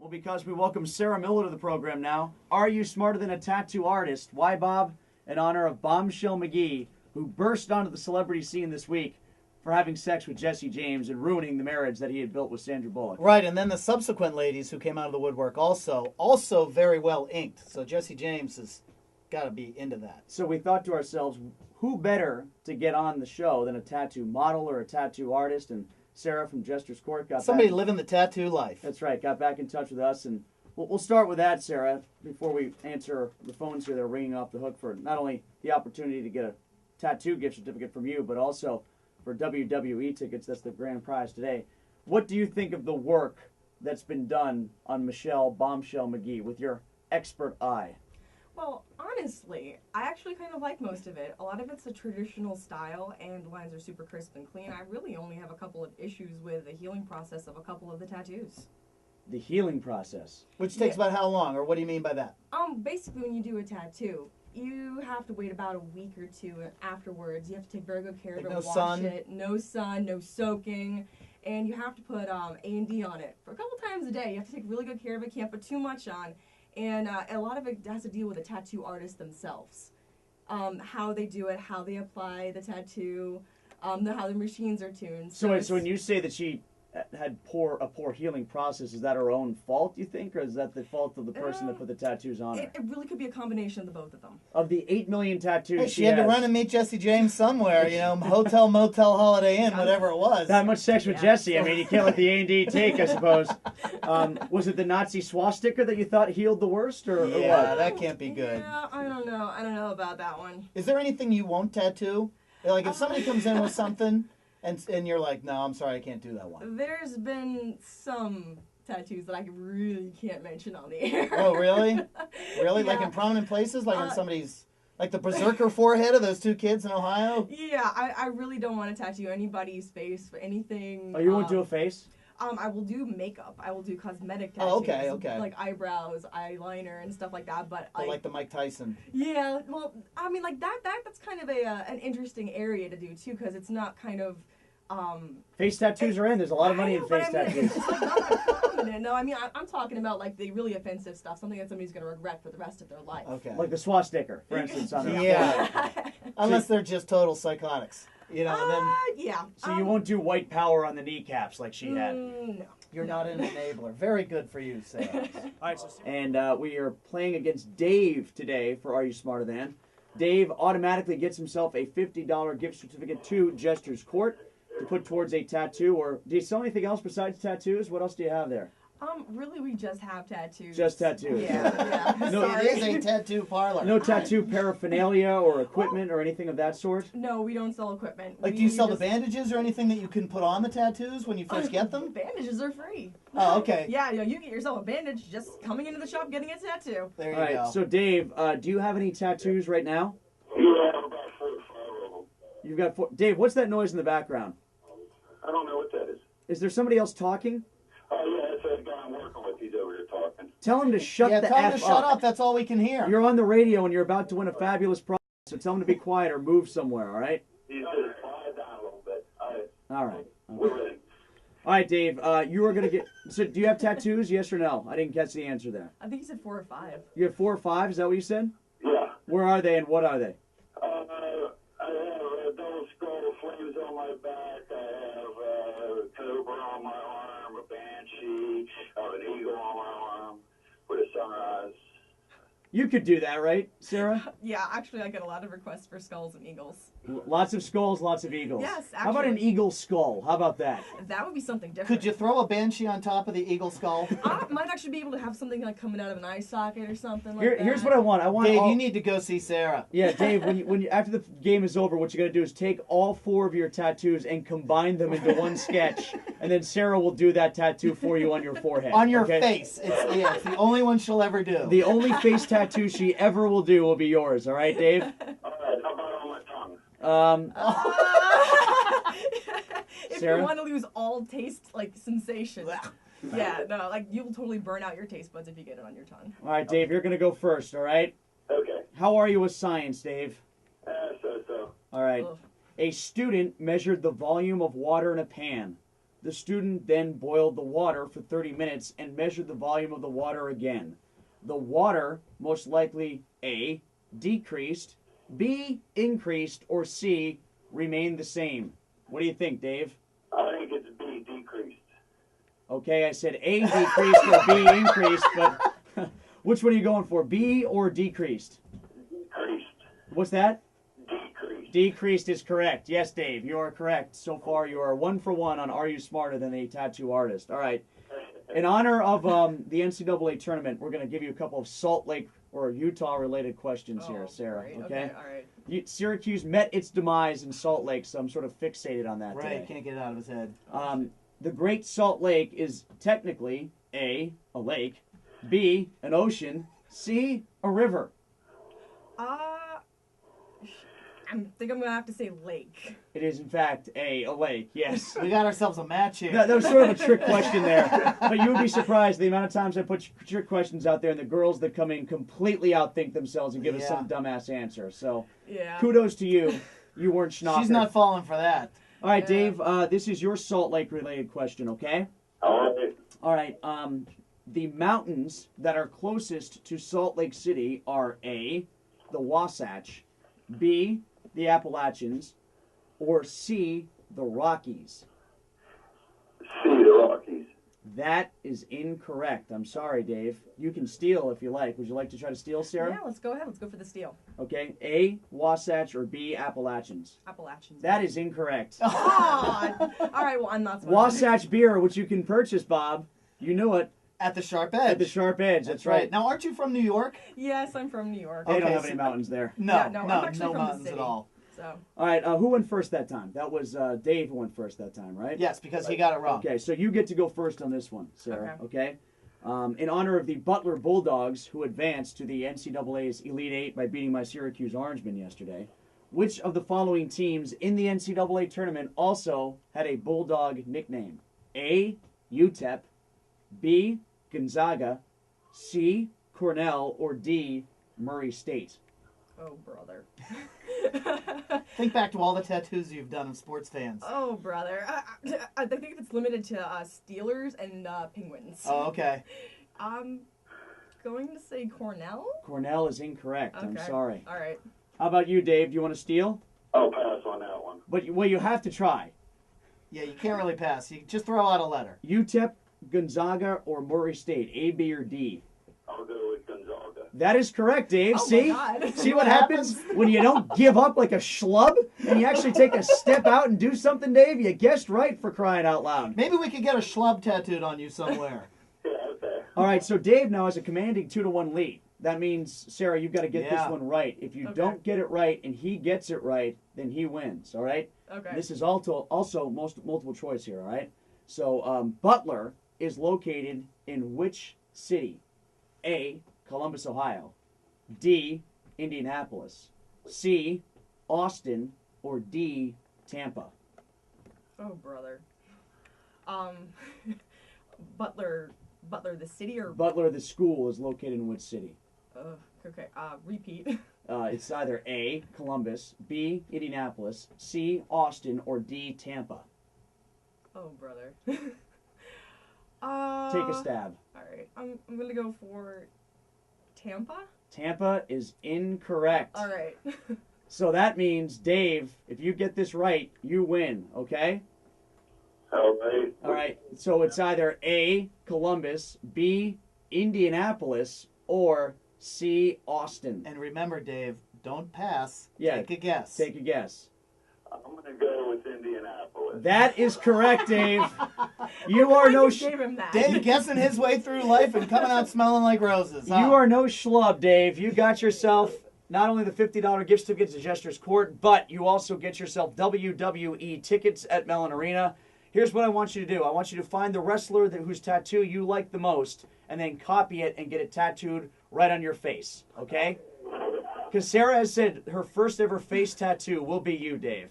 Well, because we welcome Sarah Miller to the program now. Are you smarter than a tattoo artist? Why, Bob? In honor of Bombshell McGee, who burst onto the celebrity scene this week for having sex with Jesse James and ruining the marriage that he had built with Sandra Bullock. Right, and then the subsequent ladies who came out of the woodwork also very well inked. So Jesse James has got to be into that. So we thought to ourselves, who better to get on the show than a tattoo model or a tattoo artist? And Sarah from Jester's Court got somebody back. living the tattoo life. That's right, got back in touch with us, and we'll start with that, Sarah, before we answer the phones here that are ringing off the hook for not only the opportunity to get a tattoo gift certificate from you, but also for WWE tickets. That's the grand prize today. What do you think of the work that's been done on Michelle Bombshell McGee with your expert eye? Well, honestly, I actually kind of like most of it. A lot of it's a traditional style, and the lines are super crisp and clean. I really only have a couple of issues with the healing process of a couple of the tattoos. The healing process. Which takes about how long, or what do you mean by that? Basically, when you do a tattoo, you have to wait about a week or two afterwards. You have to take very good care of it, wash it. No sun, no soaking. And you have to put A&D on it for a couple times a day. You have to take really good care of it. Can't put too much on. And a lot of it has to deal with the tattoo artists themselves. How they do it, how they apply the tattoo, how the machines are tuned. So when you say that she had a poor healing process, is that her own fault, you think, or is that the fault of the person that put the tattoos on her? It really could be a combination of the both of them. Of the 8 million tattoos hey, she had to run and meet Jesse James somewhere, hotel, motel, Holiday Inn, whatever it was. That much sex with Jesse. I mean, you can't let the A&D take, I suppose. Was it the Nazi swastika that you thought healed the worst, or what? That can't be good. Yeah, I don't know. I don't know about that one. Is there anything you won't tattoo? Like if somebody comes in with something and you're like, no, I'm sorry, I can't do that one. There's been some tattoos that I really can't mention on the air. Oh, really? Really? Yeah. Like in prominent places? Like on somebody's, like the berserker forehead of those two kids in Ohio? Yeah, I really don't want to tattoo anybody's face for anything. Oh, you won't do a face? I will do makeup. I will do cosmetic tattoos. Oh, okay. Like eyebrows, eyeliner, and stuff like that. But like the Mike Tyson. Yeah, well, I mean, like that's kind of an interesting area to do too, because it's not kind of. Face tattoos are in. There's a lot of money in face tattoos. It's like not prominent. No, I mean, I'm talking about like the really offensive stuff, something that somebody's going to regret for the rest of their life. Okay. Like the swastika, for instance. On Unless they're just total psychotics. And then. Yeah. So you won't do white power on the kneecaps like she had? No. You're not an enabler. Very good for you, Sarah. All right, and we are playing against Dave today for Are You Smarter Than? Dave automatically gets himself a $50 gift certificate to Jester's Court to put towards a tattoo. Or do you sell anything else besides tattoos? What else do you have there? Really, we just have tattoos. Just tattoos. Yeah. No, it is a tattoo parlor. No tattoo paraphernalia or equipment or anything of that sort? No, we don't sell equipment. Like, do you sell the bandages or anything that you can put on the tattoos when you first get them? Bandages are free. Oh, okay. Yeah, you get yourself a bandage just coming into the shop getting a tattoo. There you go. All right, so Dave, do you have any tattoos right now? Yeah, about 4 or 5 of them. You've got 4. Dave, what's that noise in the background? I don't know what that is. Is there somebody else talking? Oh, yeah, it's that guy I'm working with. He's over here talking. Tell him to shut the F up. Yeah, tell him to shut up. That's all we can hear. You're on the radio and you're about to win a fabulous prize, so tell him to be quiet or move somewhere, all right? He's just quiet down a little bit. All right. We're ready. All right, Dave, you are going to get... So do you have tattoos, yes or no? I didn't catch the answer there. I think you said 4 or 5. You have 4 or 5, is that what you said? Yeah. Where are they and what are they? I have a double skull flames on my back. I have a cobra on my arm, a banshee, I have an eagle on my arm with a sunrise. You could do that, right, Sarah? Yeah, actually, I get a lot of requests for skulls and eagles. Lots of skulls, lots of eagles. Yes, actually. How about an eagle skull? How about that? That would be something different. Could you throw a banshee on top of the eagle skull? I might actually be able to have something like coming out of an eye socket or something like that. Here's what I want. Dave, you need to go see Sarah. Yeah, Dave, when you after the game is over, what you got to do is take all 4 of your tattoos and combine them into one sketch, and then Sarah will do that tattoo for you on your forehead. On your face. It's the only one she'll ever do. The only face tattoo she ever will do will be yours. All right, Dave? All right, how about on my tongue? If Sarah? you want to lose all taste, like, sensation. Yeah, no, like, you'll totally burn out your taste buds if you get it on your tongue. All right, Dave, you're going to go first, all right? Okay. How are you with science, Dave? So. All right. Ugh. A student measured the volume of water in a pan. The student then boiled the water for 30 minutes and measured the volume of the water again. The water most likely A, decreased, B, increased, or C, remained the same. What do you think, Dave? I think it's B, decreased. Okay, I said A, decreased, or B, increased, but which one are you going for, B or decreased? Decreased. What's that? Decreased. Decreased is correct. Yes, Dave, you are correct. So far, you are 1 for 1 on Are You Smarter Than a Tattoo Artist? All right. In honor of the NCAA tournament, we're going to give you a couple of Salt Lake or Utah-related questions here, Sarah. Great. Okay? All right. Syracuse met its demise in Salt Lake, so I'm sort of fixated on that Right, today. can't get it out of his head. The Great Salt Lake is technically A, a lake, B, an ocean, C, a river. I think I'm going to have to say lake. It is, in fact, a lake, yes. We got ourselves a match here. That was sort of a trick question there. But you would be surprised the amount of times I put trick questions out there and the girls that come in completely outthink themselves and give us some dumbass answer. So kudos to you. You weren't schnocker. She's not falling for that. All right, Dave, this is your Salt Lake-related question, okay? All right. All right. The mountains that are closest to Salt Lake City are A, the Wasatch, B, the Appalachians, or C, the Rockies. C, the Rockies. That is incorrect. I'm sorry, Dave. You can steal if you like. Would you like to try to steal, Sarah? Yeah, let's go ahead. Let's go for the steal. Okay. A, Wasatch, or B, Appalachians. Appalachians. That is incorrect. Oh, all right, well, I'm not smart. Wasatch beer, which you can purchase, Bob. You knew it. At the Sharp Edge. At the Sharp Edge. That's right. Now, aren't you from New York? Yes, I'm from New York. They don't Okay, have so- any mountains there. No, Yeah, no, I'm actually no from the mountains at city. all. So, All right. Who went first that time? That was Dave who went first that time, right? Yes, because he got it wrong. Okay, so you get to go first on this one, Sarah. Okay. In honor of the Butler Bulldogs, who advanced to the NCAA's Elite Eight by beating my Syracuse Orangemen yesterday, which of the following teams in the NCAA tournament also had a Bulldog nickname? A, UTEP, B, Gonzaga, C, Cornell, or D, Murray State? oh, brother. Think back to all the tattoos you've done of sports fans. Oh, brother. I think it's limited to Steelers and Penguins. Oh, okay. I'm going to say Cornell. Cornell is incorrect. Okay. I'm sorry. All right. How about you, Dave? Do you want to steal? I'll pass on that one. But you have to try. Yeah, you can't really pass. You just throw out a letter. UTEP, Gonzaga, or Murray State? A, B, or D? I'll go with Gonzaga. That is correct, Dave. Oh, See? my God. See what happens when you don't give up like a schlub and you actually take a step out and do something, Dave? You guessed right, for crying out loud. Maybe we could get a schlub tattooed on you somewhere. Yeah, okay. All right, so Dave now has a commanding 2-1 lead. That means, Sarah, you've got to get this one right. If you don't get it right and he gets it right, then he wins, all right? Okay. This is also multiple choice here, all right? So Butler is located in which city? A, Columbus, Ohio. D, Indianapolis. C, Austin. Or D, Tampa. Oh, brother. Butler, the city or... Butler, the school, is located in which city? Okay, repeat. It's either A, Columbus, B, Indianapolis, C, Austin, or D, Tampa. Oh, brother. Take a stab. All right, I'm gonna go for Tampa. Tampa is incorrect. All right. So that means, Dave, if you get this right, you win, okay? All right. All right, so it's either A, Columbus, B, Indianapolis, or C, Austin. And remember, Dave, don't pass. Yeah, Take a guess. Take a guess. I'm going to go with Indianapolis. That is correct, Dave. You are no Gave him that. Dave guessing his way through life and coming out smelling like roses. Huh? You are no schlub, Dave. You got yourself not only the $50 gift certificate to Jester's Court, but you also get yourself WWE tickets at Mellon Arena. Here's what I want you to do. I want you to find the wrestler whose tattoo you like the most, and then copy it and get it tattooed right on your face, okay? Because Sarah has said her first ever face tattoo will be you, Dave.